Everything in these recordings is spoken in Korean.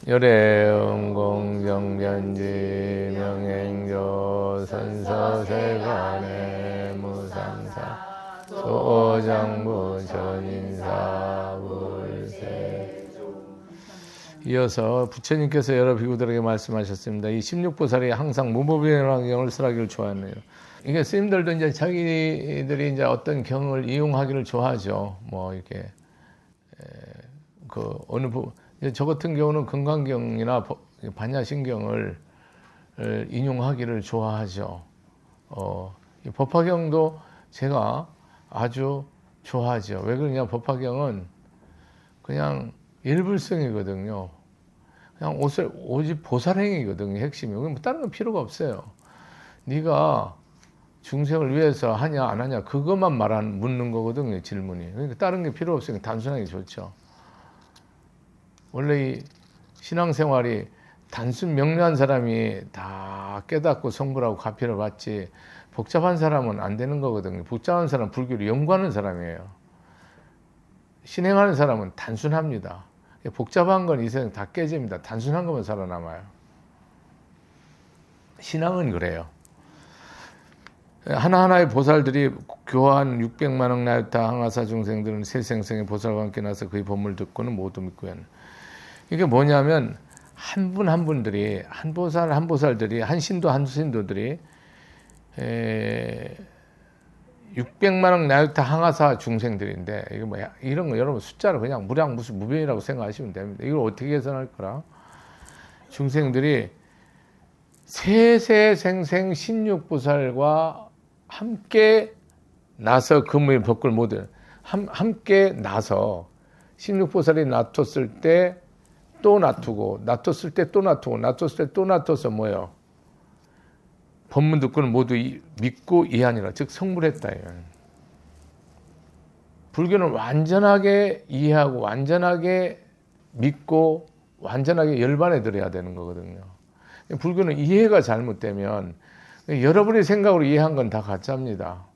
열애음공정변지 명행조 선서세간의 무상사 소장부 전인사 불세. 이어서 부처님께서 여러 비구들에게 말씀하셨습니다. 이 16보살이 항상 무법이라는 경을 쓰라기를 좋아하네요. 이게 스님들도 이제 자기들이 이제 어떤 경을 이용하기를 좋아하죠. 뭐 이렇게 저 같은 경우는 금강경이나 반야심경을 인용하기를 좋아하죠. 이 법화경도 제가 아주 좋아하죠. 왜 그러냐? 법화경은 그냥 일불성이거든요. 그냥 오직 보살행이거든요. 핵심이. 다른 건 필요가 없어요. 네가 중생을 위해서 하냐 안 하냐 그것만 묻는 거거든요. 질문이. 그러니까 다른 게 필요 없으니까 단순하게 좋죠. 원래 이 신앙생활이 단순 명료한 사람이 다 깨닫고 성불하고 가피를 받지 복잡한 사람은 안 되는 거거든요. 복잡한 사람은 불교를 연구하는 사람이에요. 신행하는 사람은 단순합니다. 복잡한 건 이 세상 다 깨집니다. 단순한 것만 살아남아요. 신앙은 그래요. 하나하나의 보살들이 교한 600만억 나유타 항아사 중생들은 세생생의 보살과 함께 나서 그의 법문을 듣고는 모두 믿고요. 이게 뭐냐면 한 분 한 분들이 한 보살들이 한 신도 한 신도들이 600만억 나유타 항아사 중생들인데 이거 뭐야? 이런 거 여러분 숫자로 그냥 무량 무슨 무변이라고 생각하시면 됩니다. 이걸 어떻게 계산할 거라? 중생들이 세세생생 16보살과 함께 나서 금의 법을 모두 함께 나서 16보살이 놔뒀을 때 또 놔두고 놔뒀을 때 또 놔두고 놔뒀을 때 또 놔둬서 뭐예요? 법문 듣고는 모두 믿고 이해하니라. 즉 성불했다. 불교는 완전하게 이해하고 완전하게 믿고 완전하게 열반에 들어야 되는 거거든요. 불교는 이해가 잘못되면 여러분의 생각으로 이해한 건 다 가짜입니다.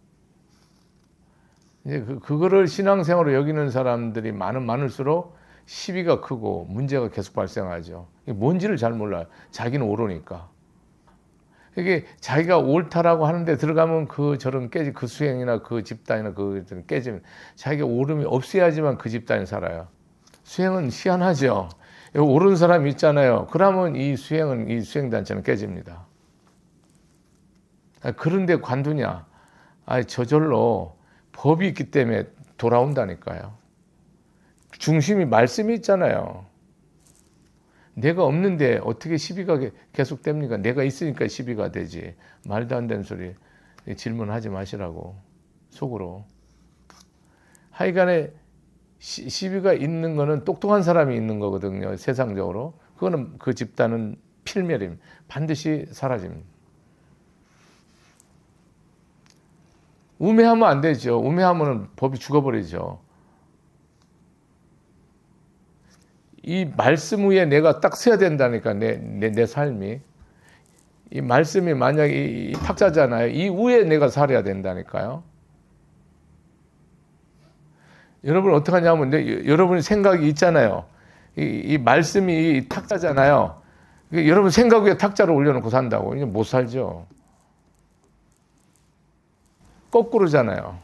이제 그거를 신앙생활로 여기는 사람들이 많을수록 시비가 크고 문제가 계속 발생하죠. 뭔지를 잘 몰라요. 자기는 옳으니까. 이게 자기가 옳다라고 하는데 들어가면 저런 깨지 그 수행이나 그 집단이나 그 깨지면 자기가 옳음이 없어야지만 그 집단이 살아요. 수행은 희한하죠. 옳은 사람이 있잖아요. 그러면 이 수행단체는 깨집니다. 그런데 관두냐? 저절로 법이 있기 때문에 돌아온다니까요. 중심이 말씀이 있잖아요. 내가 없는데 어떻게 시비가 계속됩니까? 내가 있으니까 시비가 되지. 말도 안 되는 소리 질문하지 마시라고 속으로. 하여간에 시비가 있는 거는 똑똑한 사람이 있는 거거든요. 세상적으로. 그거는 그 집단은 필멸임. 반드시 사라집니다. 우매하면 안 되죠. 우매하면 법이 죽어버리죠. 이 말씀 위에 내가 딱 서야 된다니까. 내 삶이. 이 말씀이 만약에 이 탁자잖아요. 이 위에 내가 살아야 된다니까요. 여러분 어떻게 하냐면 여러분의 생각이 있잖아요. 이 말씀이 탁자잖아요. 여러분 생각 위에 탁자를 올려놓고 산다고. 이제 못 살죠. 거꾸로잖아요.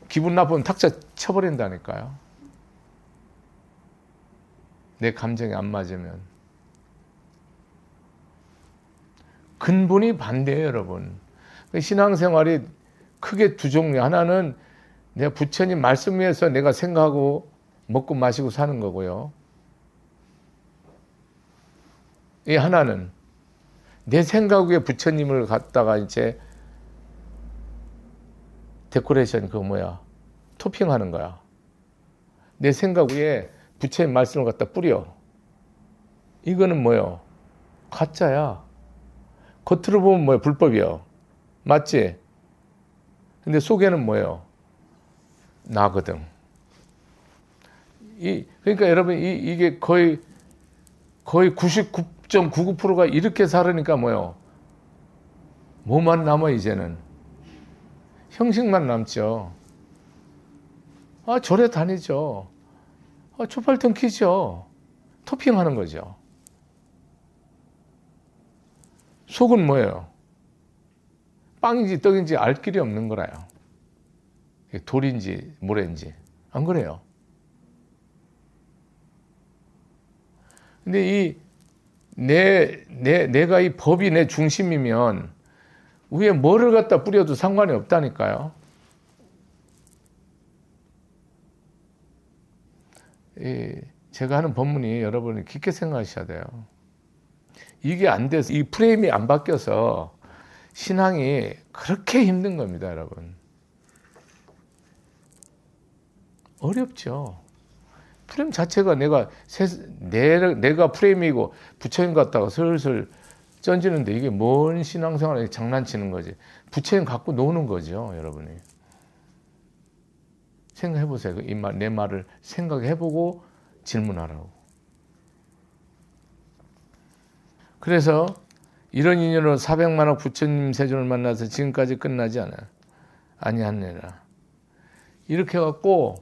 기분 나쁘면 탁자 쳐버린다니까요. 내 감정이 안 맞으면. 근본이 반대예요, 여러분. 신앙생활이 크게 두 종류. 하나는 내가 부처님 말씀 위에서 내가 생각하고 먹고 마시고 사는 거고요. 이 하나는 내 생각 위에 부처님을 갖다가 이제 데코레이션 토핑하는 거야. 내 생각 위에 부처님 말씀을 갖다 뿌려. 이거는 뭐예요? 가짜야. 겉으로 보면 뭐예요? 불법이요. 맞지? 근데 속에는 뭐예요? 나거든. 그러니까 여러분 이게 거의 99.99%가 이렇게 살으니까 뭐예요? 뭐만 남아 이제는? 형식만 남죠. 절에 다니죠. 촛불 등키죠. 토핑하는 거죠. 속은 뭐예요? 빵인지 떡인지 알 길이 없는 거라요. 돌인지 모래인지. 안 그래요? 근데 내가 이 법이 내 중심이면 위에 뭐를 갖다 뿌려도 상관이 없다니까요. 제가 하는 법문이 여러분이 깊게 생각하셔야 돼요. 이게 안 돼서, 이 프레임이 안 바뀌어서 신앙이 그렇게 힘든 겁니다, 여러분. 어렵죠. 프레임 자체가 내가 프레임이고 부처님 같다가 슬슬 던지는데 이게 뭔 신앙생활에 장난치는 거지. 부처님 갖고 노는 거죠, 여러분이. 생각해 보세요. 내 말을 생각해 보고 질문하라고. 그래서 이런 인연으로 400만억 부처님 세존을 만나서 지금까지 끝나지 않아요. 아니하니라. 이렇게 해갖고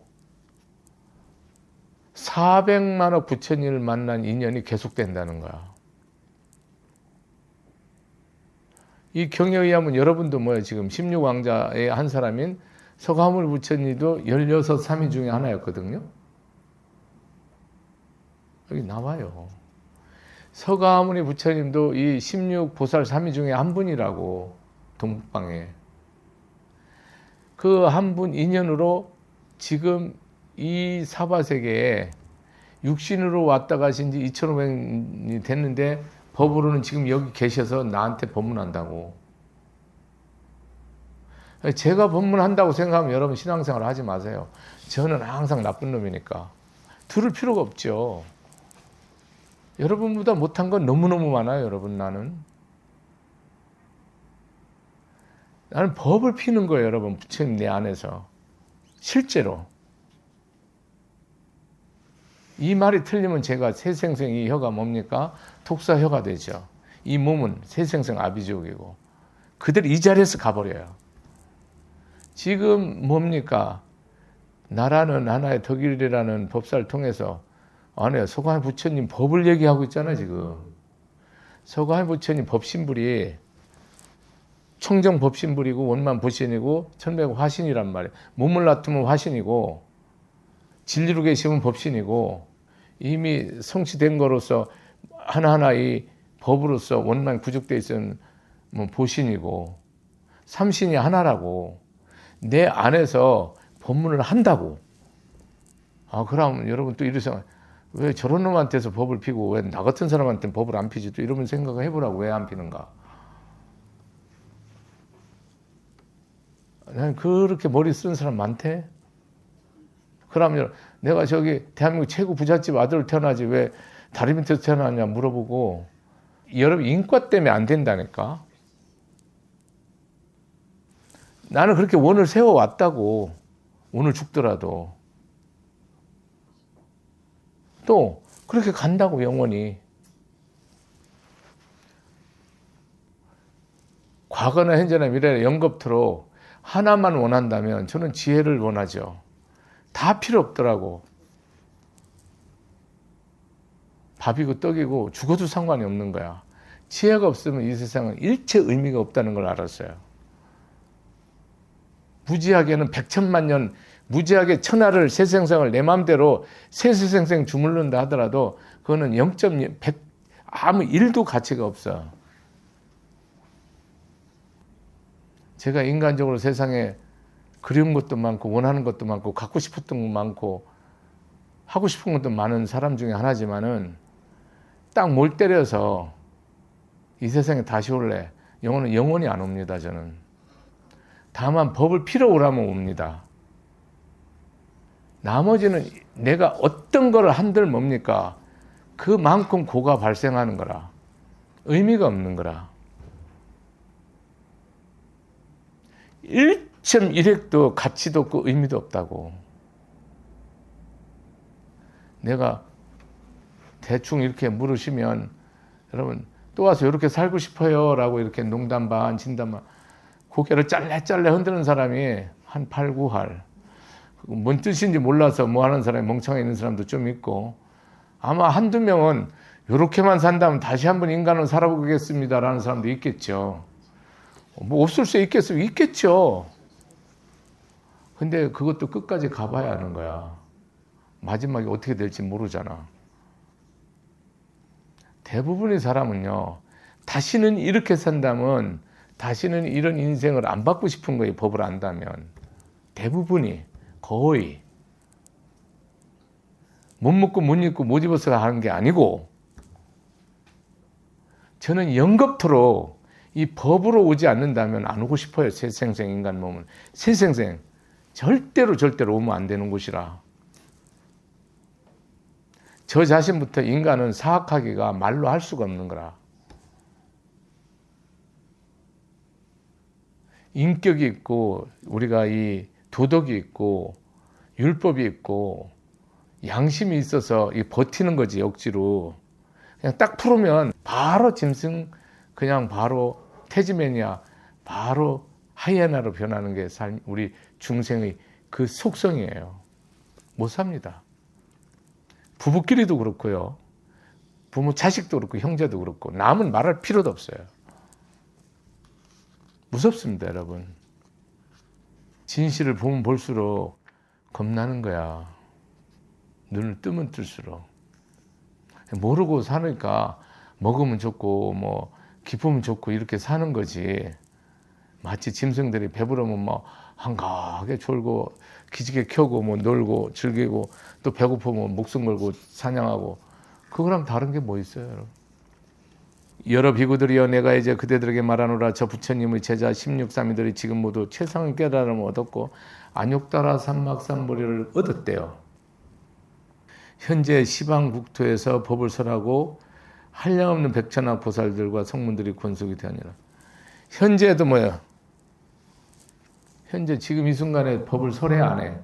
400만억 부처님을 만난 인연이 계속된다는 거야. 이 경에 의하면 여러분도 뭐예요? 지금 16왕자의 한 사람인 서가모니 부처님도 16사미 중에 하나였거든요. 여기 나와요. 서가모니 부처님도 이 16보살 사미 중에 한 분이라고, 동방에. 그 한 분 인연으로 지금 이 사바세계에 육신으로 왔다 가신 지 2500년이 됐는데 법으로는 지금 여기 계셔서 나한테 법문한다고. 제가 법문한다고 생각하면 여러분 신앙생활 하지 마세요. 저는 항상 나쁜 놈이니까. 들을 필요가 없죠. 여러분보다 못한 건 너무너무 많아요, 여러분. 나는 법을 피는 거예요, 여러분. 부처님 내 안에서. 실제로. 이 말이 틀리면 제가 새생생 이 혀가 뭡니까? 독사혀가 되죠. 이 몸은 새생생 아비족이고 그들 이 자리에서 가버려요. 지금 뭡니까? 나라는 하나의 덕일이라는 법사를 통해서 안에 서가모니 부처님 법을 얘기하고 있잖아요, 지금. 서가모니 부처님 법신불이 청정 법신불이고 원만 보신이고 천백 화신이란 말이에요. 몸을 놔두면 화신이고 진리로 계시면 법신이고 이미 성취된 거로서 하나하나 이 법으로서 원만 구족되어 있으면 보신이고 삼신이 하나라고. 내 안에서 법문을 한다고. 그럼 여러분 또 이러세요. 왜 저런 놈한테서 법을 피고 왜 나 같은 사람한테는 법을 안 피지? 또 이러면 생각을 해보라고. 왜 안 피는가? 난 그렇게 머리 쓴 사람 많대. 그러면 내가 저기 대한민국 최고 부잣집 아들 태어나지 왜 다리 밑에서 태어났냐 물어보고. 여러분 인과 때문에 안 된다니까. 나는 그렇게 원을 세워왔다고. 오늘 죽더라도. 또 그렇게 간다고 영원히. 과거나 현재나 미래나 영겁토록 하나만 원한다면 저는 지혜를 원하죠. 다 필요 없더라고. 밥이고 떡이고 죽어도 상관이 없는 거야. 지혜가 없으면 이 세상은 일체 의미가 없다는 걸 알았어요. 무지하게는 백천만 년, 무지하게 천하를 새생생을 내 마음대로 새생생 주물른다 하더라도 그거는 0.100 아무 일도 가치가 없어. 제가 인간적으로 세상에 그리운 것도 많고 원하는 것도 많고 갖고 싶었던 것 많고 하고 싶은 것도 많은 사람 중에 하나지만은 딱 몰 때려서 이 세상에 다시 올래. 영혼은 영원히 안 옵니다, 저는. 다만 법을 피러 오라면 옵니다. 나머지는 내가 어떤 거를 한들 뭡니까? 그만큼 고가 발생하는 거라. 의미가 없는 거라. 1.1핵도 가치도 없고 의미도 없다고. 내가 대충 이렇게 물으시면 여러분 또 와서 이렇게 살고 싶어요 라고 이렇게 농담 반 진담 반 고개를 짤래짤래 흔드는 사람이 한 8, 9할. 뭔 뜻인지 몰라서 뭐 하는 사람이 멍청해 있는 사람도 좀 있고 아마 한두 명은 이렇게만 산다면 다시 한번 인간은 살아보겠습니다라는 사람도 있겠죠. 뭐 없을 수 있겠어요? 있겠죠. 근데 그것도 끝까지 가봐야 하는 거야. 마지막에 어떻게 될지 모르잖아. 대부분의 사람은요, 다시는 이렇게 산다면 다시는 이런 인생을 안 받고 싶은 거예요. 법을 안다면. 대부분이 거의 못 먹고 못 입고 못 입어서 하는 게 아니고, 저는 영겁토록 이 법으로 오지 않는다면 안 오고 싶어요. 새생생 인간 몸은. 새생생 절대로 오면 안 되는 곳이라. 저 자신부터 인간은 사악하기가 말로 할 수가 없는 거라. 인격이 있고 우리가 이 도덕이 있고 율법이 있고 양심이 있어서 이 버티는 거지. 억지로 그냥 딱 풀으면 바로 짐승, 그냥 바로 태즈메니아, 바로 하이에나로 변하는 게 우리 중생의 그 속성이에요. 못 삽니다. 부부끼리도 그렇고요, 부모 자식도 그렇고 형제도 그렇고 남은 말할 필요도 없어요. 무섭습니다, 여러분. 진실을 보면 볼수록 겁나는 거야. 눈을 뜨면 뜰수록. 모르고 사니까 먹으면 좋고 뭐 기쁘면 좋고 이렇게 사는 거지. 마치 짐승들이 배부르면 뭐 한가하게 졸고 기지개 켜고 뭐 놀고 즐기고 또 배고프면 목숨 걸고 사냥하고, 그거랑 다른 게 뭐 있어요, 여러분? 여러 비구들이여, 내가 이제 그대들에게 말하노라. 저 부처님의 제자 16사미들이 지금 모두 최상의 깨달음을 얻었고 안욕다라 삼막삼보리를 얻었대요. 현재 시방국토에서 법을 설하고 한량없는 백천학 보살들과 성문들이 권속이 되었느니라. 현재도 뭐야? 현재 지금 이 순간에 법을 설해 안 해?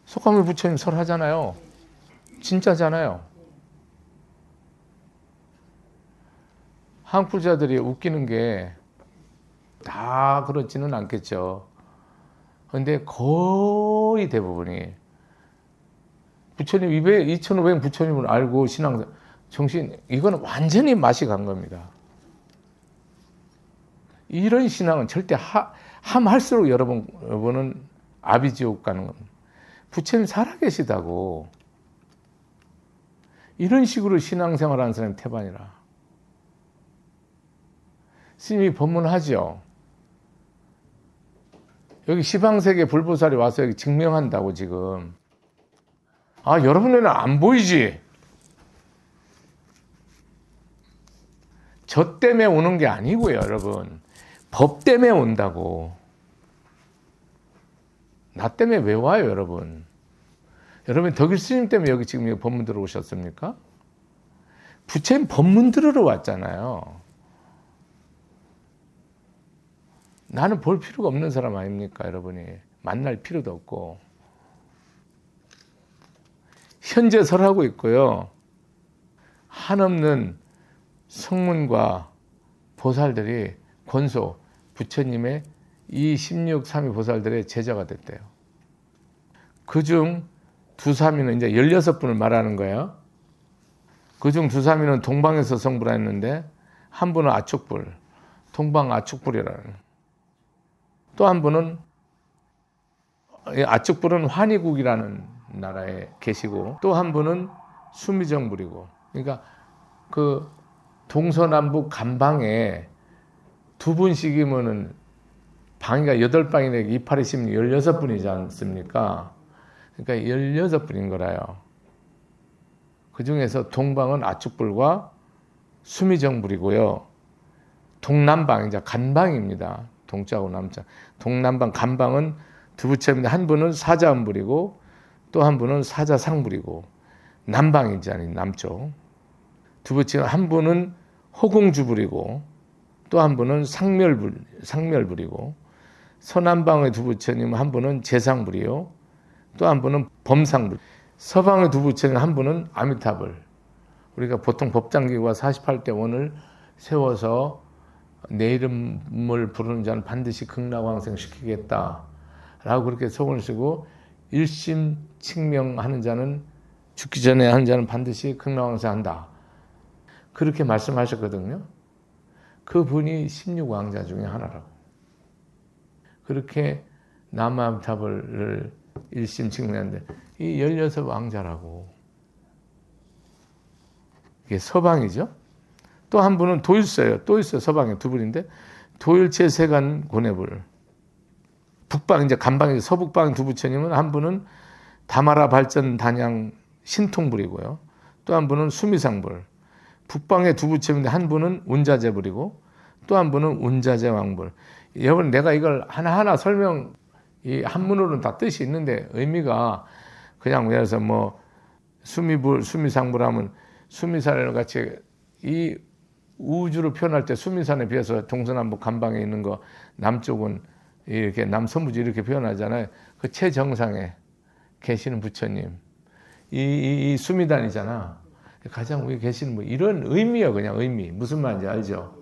속가물 부처님 설하잖아요. 진짜잖아요. 한국 부자들이 웃기는 게 다 그렇지는 않겠죠. 그런데 거의 대부분이 부처님 2,500 부처님을 알고 신앙 정신, 이거는 완전히 맛이 간 겁니다. 이런 신앙은 절대 함할수록 여러분은 아비지옥 가는 겁니다. 부처님 살아계시다고 이런 식으로 신앙생활하는 사람이 태반이라. 스님이 법문하죠. 여기 시방세계 불보살이 와서 여기 증명한다고 지금. 아, 여러분 눈에는 안 보이지? 저 때문에 오는 게 아니고요, 여러분. 법 때문에 온다고. 나 때문에 왜 와요, 여러분? 여러분, 덕일 스님 때문에 여기 지금 법문 들어오셨습니까? 부처님 법문 들으러 왔잖아요. 나는 볼 필요가 없는 사람 아닙니까, 여러분이? 만날 필요도 없고. 현재 설하고 있고요. 한없는 성문과 보살들이 권소, 부처님의 이 16사미 보살들의 제자가 됐대요. 그중 두사미는 이제 16분을 말하는 거예요. 그중 두사미는 동방에서 성불을 했는데 한 분은 아축불, 동방 아축불이라는. 또 한 분은 아축불은 환희국이라는 나라에 계시고, 또 한 분은 수미정불이고. 그러니까 그 동서남북 간방에 두 분씩이면은 방이가 8방이네, 2, 8, 16, 16분이지 않습니까? 그러니까 16분인 거라요. 그 중에서 동방은 아축불과 수미정불이고요. 동남방, 이제 간방입니다. 동자하고 남자. 동남방, 간방은 두 부처인데 한 분은 사자음불이고 또 한 분은 사자상불이고, 남방이지 아닌 남쪽. 두 부처는 한 분은 호공주불이고 또 한 분은 상멸불이고, 서남방의 두 부처님 한 분은 재상불이요, 또 한 분은 범상불. 서방의 두 부처님 한 분은 아미타불. 우리가 보통 법장기구가 48대 원을 세워서 내 이름을 부르는 자는 반드시 극락왕생 시키겠다 라고 그렇게 소원을 쓰고, 일심칙명하는 자는, 죽기 전에 하는 자는 반드시 극락왕생 한다 그렇게 말씀하셨거든요. 그분이 16왕자 중에 하나라고. 그렇게 남아탑을 일심직면한데 이 16왕자라고. 이게 서방이죠. 또 한 분은 도일서예요. 또 있어요. 서방에 두 분인데 도일체 세간 고뇌불. 북방 이제 간방이 서북방 두 부처님은 한 분은 다마라 발전 단양 신통불이고요. 또 한 분은 수미상불. 북방의 두 부처님인데 한 분은 운자제불이고 또 한 분은 운자제왕불. 여러분 내가 이걸 하나하나 설명 이 한문으로는 다 뜻이 있는데 의미가 그냥 예를 들어서 뭐 수미불, 수미상불 하면 수미산을 같이 이 우주를 표현할 때 수미산에 비해서 동서남북 간방에 있는 거 남쪽은 이렇게 남서부지 이렇게 표현하잖아요. 그 최정상에 계시는 부처님. 이 수미단이잖아. 가장 위에 계시는 분. 이런 의미예요. 그냥 의미. 무슨 말인지 알죠?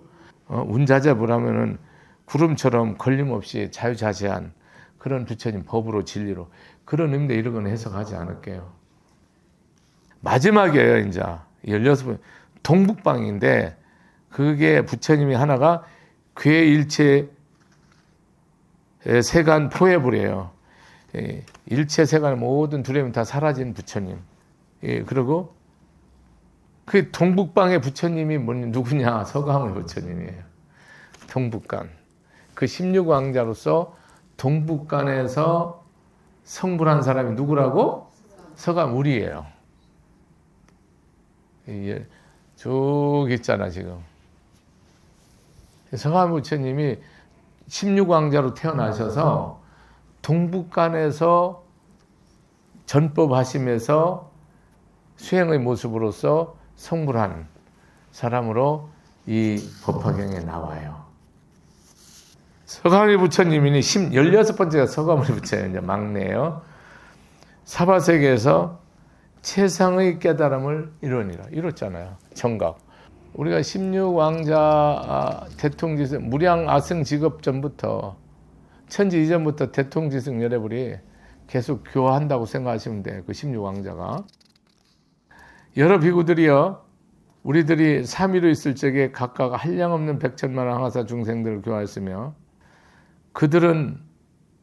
운자제불 하면은 구름처럼 걸림없이 자유자재한 그런 부처님 법으로 진리로. 그런 의미인데 이런 건 해석하지 않을게요. 마지막이에요. 이제 16번. 동북방인데 그게 부처님이 하나가 괴일체 세간 포해불이에요. 일체 세간 모든 두려움이 다 사라진 부처님. 그리고 그 동북방의 부처님이 누구냐? 서가모니 부처님이에요. 동북간. 그 16왕자로서 동북간에서 성불한 사람이 누구라고? 서가모니예요. 쭉 있잖아 지금. 서가모니 부처님이 16왕자로 태어나셔서 동북간에서 전법하심에서 수행의 모습으로서 성불한 사람으로 이 법화경에 나와요. 서가모니 부처님이 16번째가 서가모니 부처님, 이제 막내예요. 사바세계에서 최상의 깨달음을 이루니라. 이뤘잖아요. 정각. 우리가 16왕자 대통지승, 무량 아승 직업 전부터 천지 이전부터 대통지승 여러분이 계속 교화한다고 생각하시면 돼요. 그 16왕자가. 여러 비구들이요. 우리들이 삼위로 있을 적에 각각 한량없는 백천만한 항아사 중생들을 교화했으며 그들은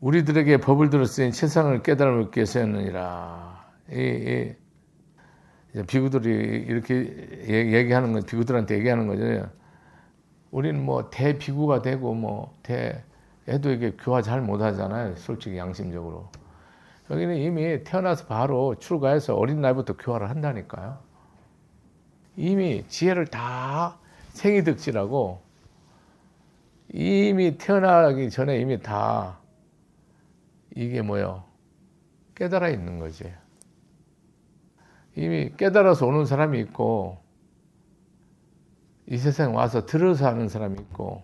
우리들에게 법을 들었으니 최상을 깨달음을 얻기 위해서였느니라. 비구들이 이렇게 얘기하는 건 비구들한테 얘기하는 거죠. 우리는 뭐 대비구가 되고 뭐 애도 이게 교화 잘 못하잖아요. 솔직히 양심적으로. 여기는 이미 태어나서 바로 출가해서 어린 나이부터 교화를 한다니까요. 이미 지혜를 다 생이득지라고 이미 태어나기 전에 이미 다 이게 뭐요? 깨달아 있는 거지. 이미 깨달아서 오는 사람이 있고 이 세상에 와서 들어서 하는 사람이 있고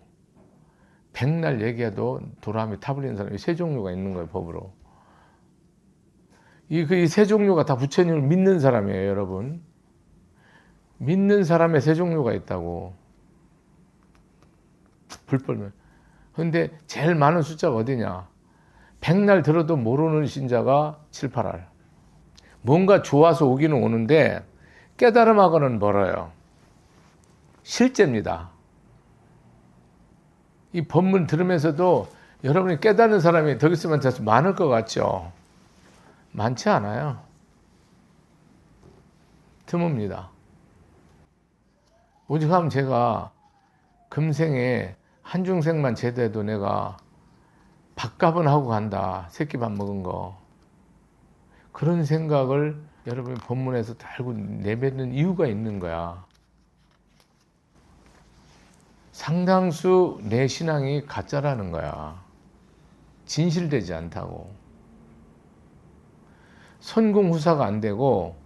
백날 얘기해도 도람이 타버리는 사람이 세 종류가 있는 거예요. 법으로. 이 세 종류가 다 부처님을 믿는 사람이에요. 여러분. 믿는 사람의 세 종류가 있다고. 불벌면. 그런데 제일 많은 숫자가 어디냐. 백날 들어도 모르는 신자가 7, 8알. 뭔가 좋아서 오기는 오는데 깨달음하고는 멀어요. 실제입니다. 이 법문 들으면서도 여러분이 깨닫는 사람이 더 있으면 더 많을 것 같죠? 많지 않아요. 드뭅니다. 오직 하면 제가 금생에 한중생만 제대해도 내가 밥값은 하고 간다. 새끼밥 먹은 거. 그런 생각을 여러분이 법문에서 달고 내뱉는 이유가 있는 거야. 상당수 내 신앙이 가짜라는 거야. 진실되지 않다고. 선공후사가 안 되고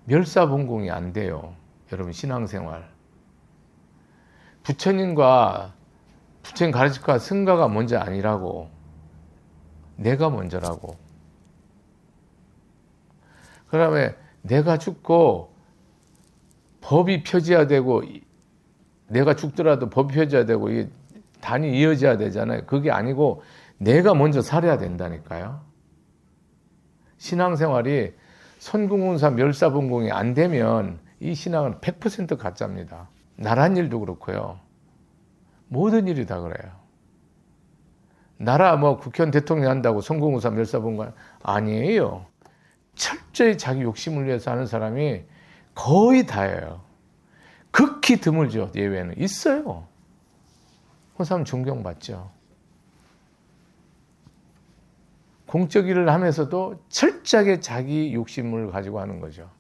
멸사본공이 안 돼요. 여러분 신앙생활. 부처님과 부처님 가르침과 승가가 먼저 아니라고. 내가 먼저라고. 그 다음에 내가 죽고 법이 펴져야 되고 내가 죽더라도 법이 펴져야 되고 이 단이 이어져야 되잖아요. 그게 아니고 내가 먼저 살아야 된다니까요. 신앙생활이 선공훈사 멸사본공이 안 되면 이 신앙은 100% 가짜입니다. 나란 일도 그렇고요. 모든 일이 다 그래요. 나라 뭐 국회의원 대통령 한다고 성공회사 멸사 본 건 아니에요. 철저히 자기 욕심을 위해서 하는 사람이 거의 다예요. 극히 드물죠. 예외는 있어요. 그 사람 존경받죠. 공적 일을 하면서도 철저하게 자기 욕심을 가지고 하는 거죠.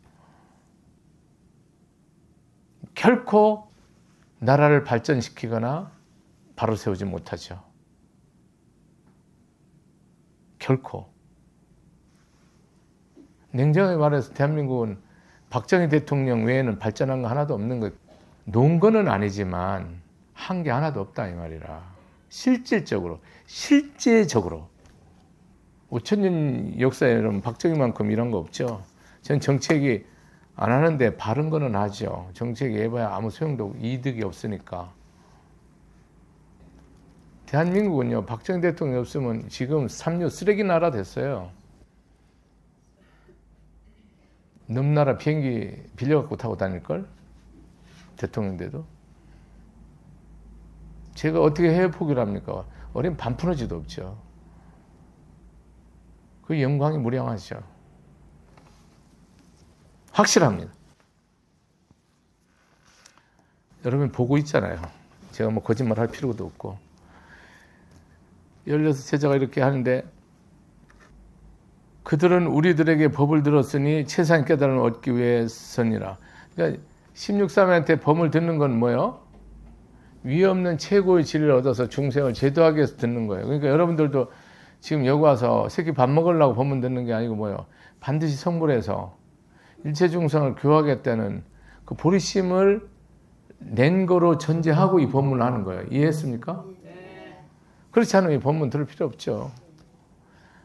결코 나라를 발전시키거나 바로 세우지 못하죠. 결코. 냉정하게 말해서 대한민국은 박정희 대통령 외에는 발전한 거 하나도 없는 거예요. 놓은 거는 아니지만 한 게 하나도 없다 이 말이라. 실질적으로 5천년 역사에 여러분 박정희만큼 이런 거 없죠. 전 정책이 안 하는데 바른 거는 하죠. 정책이 해봐야 아무 소용도 없고 이득이 없으니까. 대한민국은요, 박정희 대통령이 없으면 지금 삼류 쓰레기 나라 됐어요. 넘나라 비행기 빌려갖고 타고 다닐걸? 대통령인데도. 제가 어떻게 해외 포기를 합니까? 어린 반푼어지도 없죠. 그 영광이 무량하죠. 확실합니다. 여러분 보고 있잖아요. 제가 뭐 거짓말 할 필요도 없고. 16제자가 이렇게 하는데 그들은 우리들에게 법을 들었으니 최상의 깨달음을 얻기 위해서니라. 그러니까 16사매한테 법을 듣는 건 뭐예요? 위 없는 최고의 진리를 얻어서 중생을 제도하기 위해서 듣는 거예요. 그러니까 여러분들도 지금 여기 와서 새끼 밥 먹으려고 법문 듣는 게 아니고 뭐예요? 반드시 성불해서 일체 중생을 교하겠다는 그 보리심을 낸 거로 전제하고 이 법문을 하는 거예요. 이해했습니까? 그렇지 않으면 이 법문 들을 필요 없죠.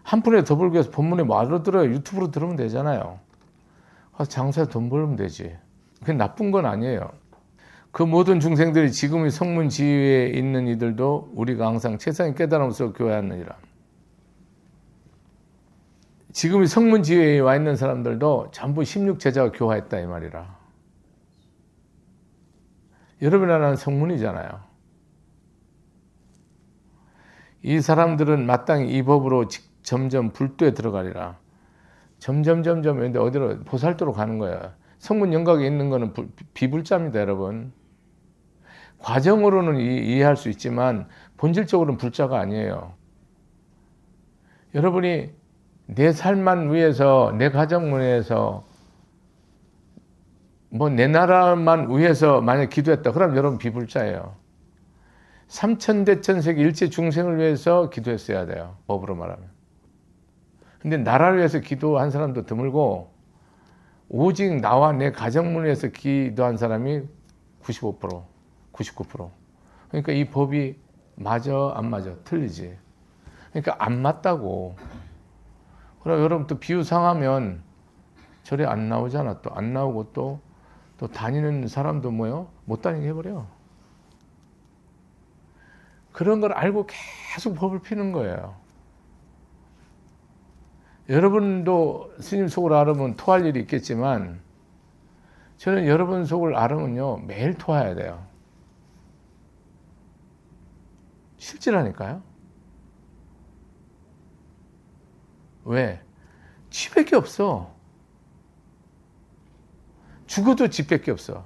한 푼에 더 벌기 위해서 법문에 뭐하러 들어요? 유튜브로 들으면 되잖아요. 가서 장사에 돈 벌면 되지. 그게 나쁜 건 아니에요. 그 모든 중생들이 지금의 성문 지위에 있는 이들도 우리가 항상 최상의 깨달음으로써 교화하느니라. 지금의 성문 지위에 와 있는 사람들도 전부 16제자가 교화했다 이 말이라. 여러분 하나는 성문이잖아요. 이 사람들은 마땅히 이 법으로 점점 불도에 들어가리라. 점점 근데 어디로 보살도로 가는 거야. 성문 영각에 있는 거는 비불자입니다, 여러분. 과정으로는 이해할 수 있지만 본질적으로는 불자가 아니에요. 여러분이 내 삶만 위해서, 내 가정만 위해서, 뭐 내 나라만 위해서 만약 기도했다. 그럼 여러분 비불자예요. 삼천대천세계 일체 중생을 위해서 기도했어야 돼요. 법으로 말하면. 근데 나라를 위해서 기도한 사람도 드물고 오직 나와 내 가정을 위해서 기도한 사람이 95%, 99%. 그러니까 이 법이 맞아 안 맞아? 틀리지. 그러니까 안 맞다고. 그럼 여러분 또 비유상하면 절에 안 나오잖아. 또 안 나오고 또 다니는 사람도 뭐요? 못 다니게 해버려. 그런 걸 알고 계속 법을 피는 거예요. 여러분도 스님 속을 알으면 토할 일이 있겠지만 저는 여러분 속을 알으면요 매일 토해야 돼요. 실질하니까요. 왜? 지밖에 없어. 죽어도 지밖에 없어.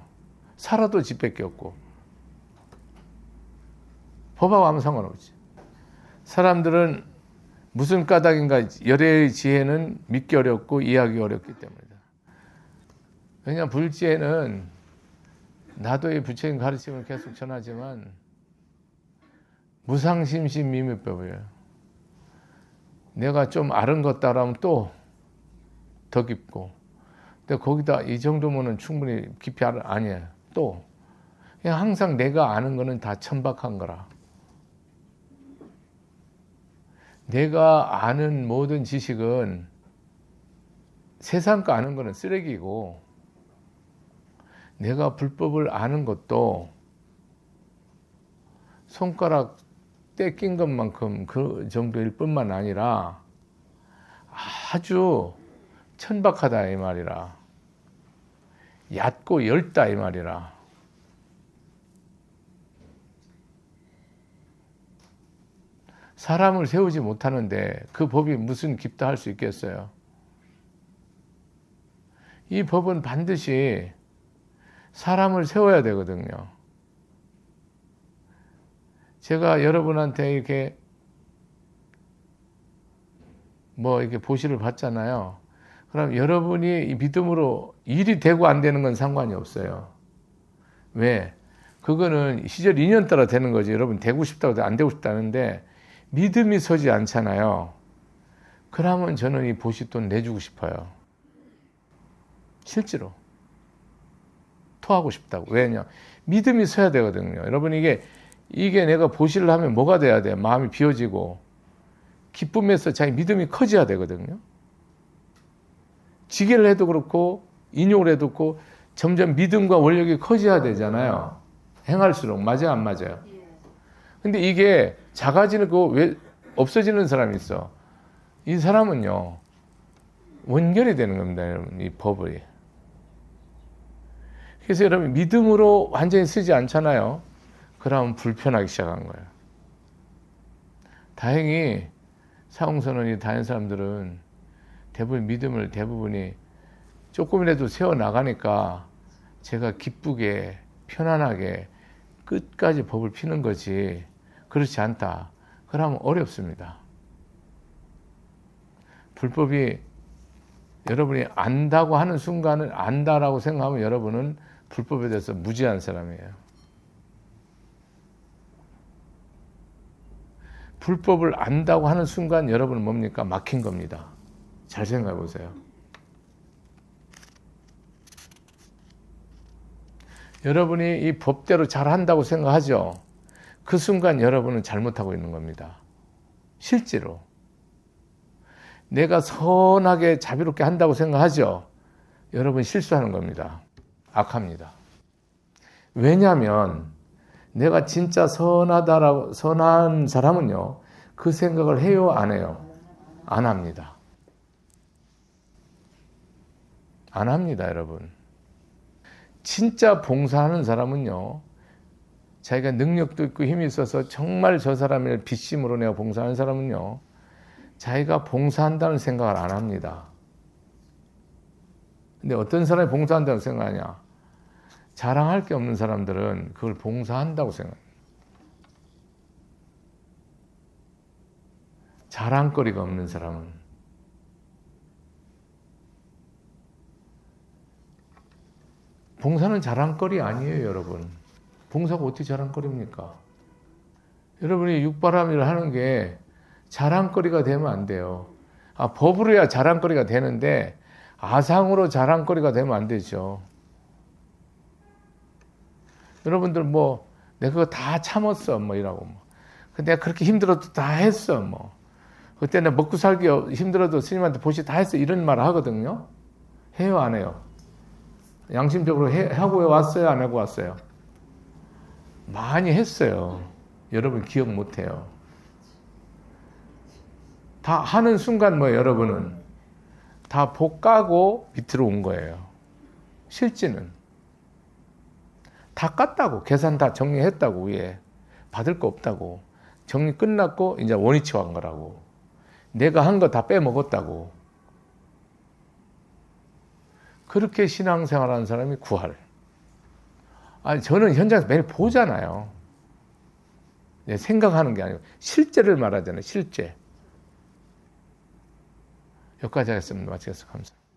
살아도 지밖에 없고. 법하고 아무 상관없지. 사람들은 무슨 까닭인가 열애의 지혜는 믿기 어렵고 이해하기 어렵기 때문이다. 왜냐하면 불지혜는 나도의 부처님 가르침을 계속 전하지만 무상심심미미법이에요. 내가 좀 아는 것 따라하면 또 더 깊고 근데 거기다 이 정도면은 충분히 깊이 아니에요. 또 그냥 항상 내가 아는 거는 다 천박한 거라. 내가 아는 모든 지식은 세상 거 아는 거는 쓰레기고 내가 불법을 아는 것도 손가락 떼낀 것만큼 그 정도일 뿐만 아니라 아주 천박하다 이 말이라. 얕고 엷다 이 말이라. 사람을 세우지 못하는데 그 법이 무슨 기뻐할 수 있겠어요? 이 법은 반드시 사람을 세워야 되거든요. 제가 여러분한테 이렇게 이렇게 보시를 받잖아요. 그럼 여러분이 이 믿음으로 일이 되고 안 되는 건 상관이 없어요. 왜? 그거는 시절 인연 따라 되는 거지. 여러분 되고 싶다고 해도 안 되고 싶다는데 믿음이 서지 않잖아요. 그러면 저는 이 보시 돈 내주고 싶어요. 실제로. 토하고 싶다고. 왜냐? 믿음이 서야 되거든요. 여러분 이게 내가 보시를 하면 뭐가 돼야 돼요? 마음이 비워지고 기쁨에서 자기 믿음이 커져야 되거든요. 지게를 해도 그렇고 인욕을 해도 그렇고 점점 믿음과 원력이 커져야 되잖아요. 행할수록. 맞아요, 안 맞아요? 근데 이게 작아지는 거 왜 없어지는 사람이 있어. 이 사람은요 원결이 되는 겁니다, 여러분. 이 법이. 그래서 여러분 믿음으로 완전히 쓰지 않잖아요. 그러면 불편하기 시작한 거예요. 다행히 사홍선언이 다른 사람들은 대부분 믿음을 대부분이 조금이라도 세워나가니까 제가 기쁘게 편안하게 끝까지 법을 피는 거지 그렇지 않다. 그러면 어렵습니다. 불법이 여러분이 안다고 하는 순간은 안다라고 생각하면 여러분은 불법에 대해서 무지한 사람이에요. 불법을 안다고 하는 순간 여러분은 뭡니까? 막힌 겁니다. 잘 생각해 보세요. 여러분이 이 법대로 잘한다고 생각하죠? 그 순간 여러분은 잘못하고 있는 겁니다. 실제로. 내가 선하게 자비롭게 한다고 생각하죠? 여러분 실수하는 겁니다. 악합니다. 왜냐하면 내가 진짜 선한 사람은요, 그 생각을 해요, 안 해요? 안 합니다. 안 합니다, 여러분. 진짜 봉사하는 사람은요, 자기가 능력도 있고 힘이 있어서 정말 저 사람을 빗심으로 내가 봉사하는 사람은요, 자기가 봉사한다는 생각을 안 합니다. 근데 어떤 사람이 봉사한다고 생각하냐? 자랑할 게 없는 사람들은 그걸 봉사한다고 생각해요. 자랑거리가 없는 사람은. 봉사는 자랑거리 아니에요, 여러분. 봉사가 어떻게 자랑거리입니까? 여러분이 육바람일을 하는 게 자랑거리가 되면 안 돼요. 법으로 해야 자랑거리가 되는데 아상으로 자랑거리가 되면 안 되죠. 여러분들 내가 그거 다 참았어 이라고 근데 내가 그렇게 힘들어도 다 했어 그때 내가 먹고 살기 힘들어도 스님한테 보시 다 했어 이런 말 하거든요. 해요, 안 해요? 양심적으로 하고 왔어요, 안 하고 왔어요? 많이 했어요. 여러분 기억 못 해요. 다 하는 순간 여러분은 다 복 까고 밑으로 온 거예요. 실제는 다 깠다고, 계산 다 정리했다고, 위에 받을 거 없다고, 정리 끝났고 이제 원위치 간 거라고, 내가 한 거 다 빼먹었다고. 그렇게 신앙생활하는 사람이 구할. 저는 현장에서 매일 보잖아요. 생각하는 게 아니고 실제를 말하잖아요. 실제. 여기까지 하겠습니다. 마치겠습니다. 감사합니다.